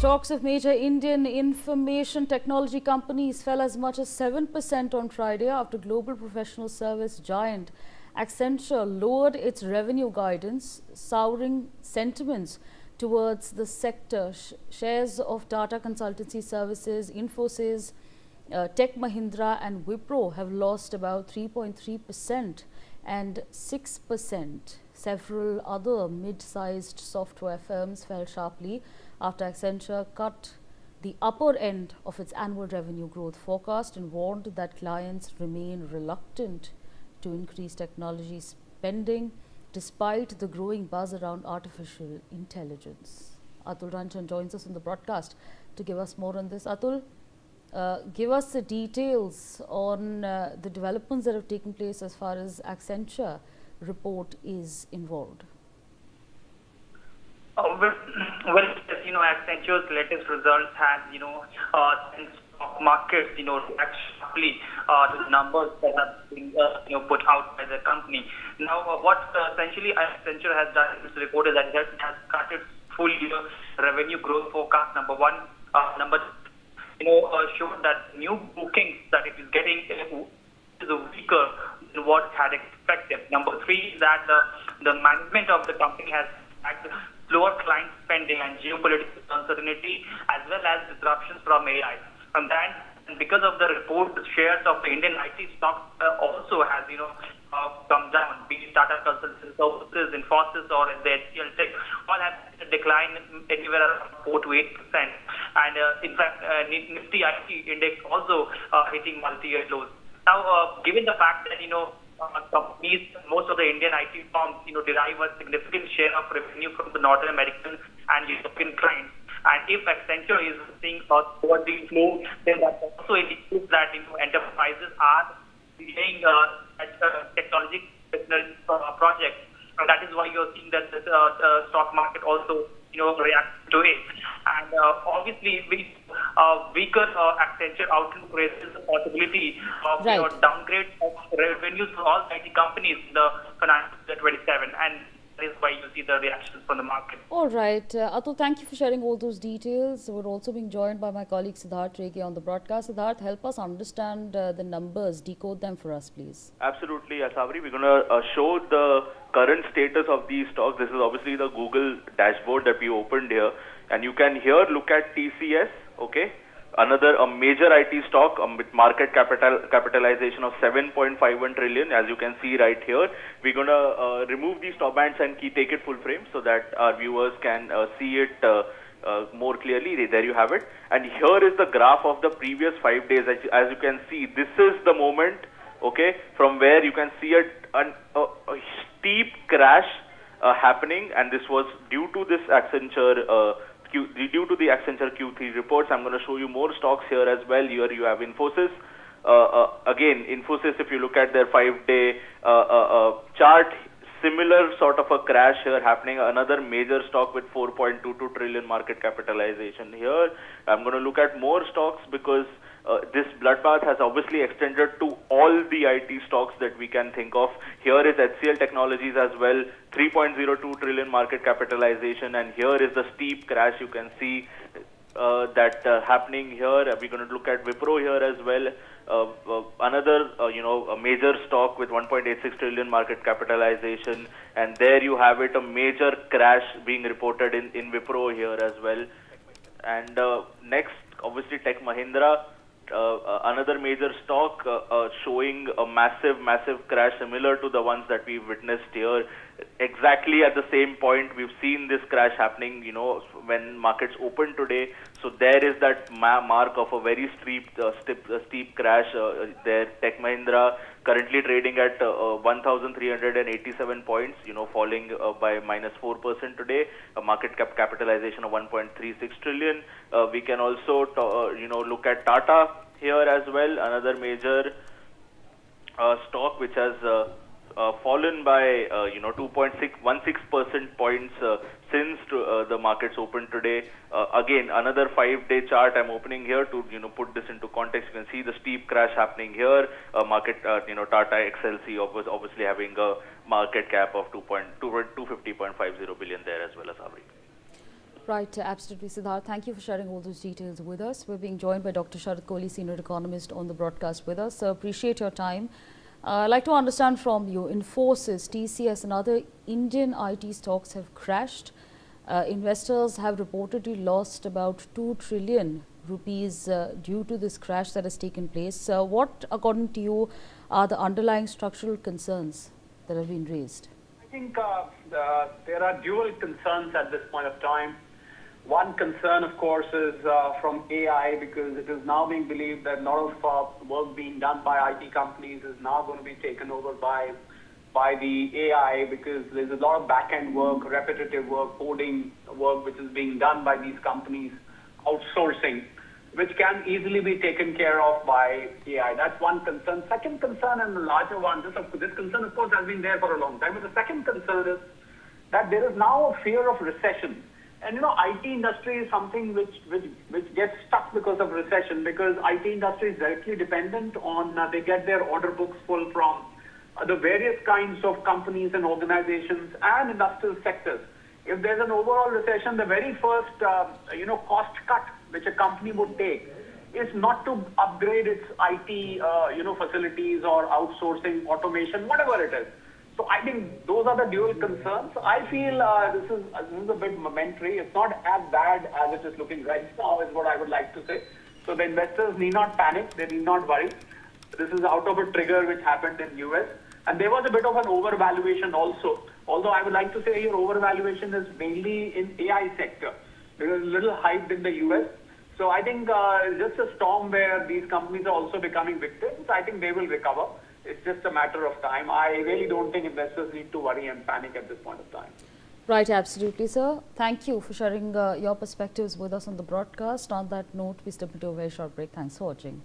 Stocks of major Indian information technology companies fell as much as 7% on Friday after global professional service giant Accenture lowered its revenue guidance, souring sentiments towards the sector. Shares of Tata Consultancy Services, Infosys, Tech Mahindra and Wipro have lost about 3.3% and 6%. Several other mid-sized software firms fell sharply after Accenture cut the upper end of its annual revenue growth forecast and warned that clients remain reluctant to increase technology spending despite the growing buzz around artificial intelligence. Atul Ranchan joins us on the broadcast to give us more on this. Atul, give us the details on the developments that have taken place as far as Accenture report is involved. Well, Accenture's latest results has, since stock markets, react sharply to the numbers that have been, put out by the company. Now, what essentially Accenture has done in this report is that it has cut its full year revenue growth forecast. Number one, showed that new bookings that it is getting is weaker than what had expected. Number three is that the management of the company has had slower client spending and geopolitical uncertainty as well as disruptions from AI. From that, and because of the report, the shares of the Indian IT stocks also has, come down. Be it Tata Consultancy Services, Infosys or the HCLTech, all have a decline anywhere around 4 to 8%. And in fact, Nifty IT index also hitting multi-year lows. Now, given the fact that, companies, most of the Indian IT firms, derive a significant share of revenue from the North American and European clients. And if Accenture is seeing towards these moves, then that also indicates that enterprises are delaying technology projects. And that is why you're seeing that the stock market also, react to it. And obviously, weaker Accenture outlook raises the possibility of downgrade of revenues for all IT companies in the financial year 27. And that is why you see the reactions from the market. All right. Atul, thank you for sharing all those details. We're also being joined by my colleague Siddharth Rege on the broadcast. Siddharth, help us understand the numbers, decode them for us, please. Absolutely, Asabri. We're going to show the current status of these stocks. This is obviously the Google dashboard that we opened here. And you can here look at TCS, okay? A major IT stock with market capitalization of 7.51 trillion, as you can see right here. We're going to remove these top bands and take it full frame so that our viewers can see it more clearly. There you have it. And here is the graph of the previous 5 days. As you can see, this is the moment, okay, from where you can see a steep crash happening, and this was due to this Accenture due to the Accenture Q3 reports. I'm going to show you more stocks here as well. Here you have Infosys. Again, Infosys, if you look at their 5-day chart, similar sort of a crash here happening. Another major stock with 4.22 trillion market capitalization here. I'm going to look at more stocks because this bloodbath has obviously extended to all the IT stocks that we can think of. Here is HCL Technologies as well, 3.02 trillion market capitalization, and here is the steep crash you can see that happening here. We're going to look at Wipro here as well. Another, a major stock with 1.86 trillion market capitalization, and there you have it, a major crash being reported in Wipro here as well. And next, obviously, Tech Mahindra. Another major stock showing a massive crash similar to the ones that we've witnessed here. Exactly at the same point, we've seen this crash happening, when markets open today. So there is that mark of a very steep crash there. Tech Mahindra currently trading at 1,387 points, falling by -4% today. A market capitalization of 1.36 trillion. We can also, look at Tata here as well. Another major stock which has fallen by 2.16% points since the markets opened today. Again, another 5-day chart I'm opening here to put this into context. You can see the steep crash happening here. Market Tata XLC obviously having a market cap of 250.50 billion there as well as Abri. Right, absolutely, Siddharth. Thank you for sharing all those details with us. We're being joined by Dr. Sharat Kohli, Senior Economist, on the broadcast with us. So appreciate your time. I'd like to understand from you, Infosys, TCS and other Indian IT stocks have crashed. Investors have reportedly lost about 2 trillion rupees due to this crash that has taken place. What, according to you, are the underlying structural concerns that have been raised? I think there are dual concerns at this point of time. One concern, of course, is from AI, because it is now being believed that a lot of work being done by IT companies is now going to be taken over by the AI, because there's a lot of back-end work, repetitive work, coding work, which is being done by these companies, outsourcing, which can easily be taken care of by AI. That's one concern. Second concern, and the larger one, this concern, of course, has been there for a long time, but the second concern is that there is now a fear of recession. And IT industry is something which gets stuck because of recession, because IT industry is directly dependent on, they get their order books full from the various kinds of companies and organizations and industrial sectors. If there's an overall recession, the very first, cost cut which a company would take is not to upgrade its IT, facilities or outsourcing, automation, whatever it is. So I think those are the dual concerns. I feel this is a bit momentary. It's not as bad as it is looking right now, is what I would like to say. So the investors need not panic. They need not worry. This is out of a trigger which happened in US. And there was a bit of an overvaluation also. Although I would like to say your overvaluation is mainly in AI sector, because it's a little hyped in the US. So I think it's just a storm where these companies are also becoming victims. I think they will recover. It's just a matter of time. I really don't think investors need to worry and panic at this point of time. Right, absolutely, sir. Thank you for sharing your perspectives with us on the broadcast. On that note, we step into a very short break. Thanks for watching.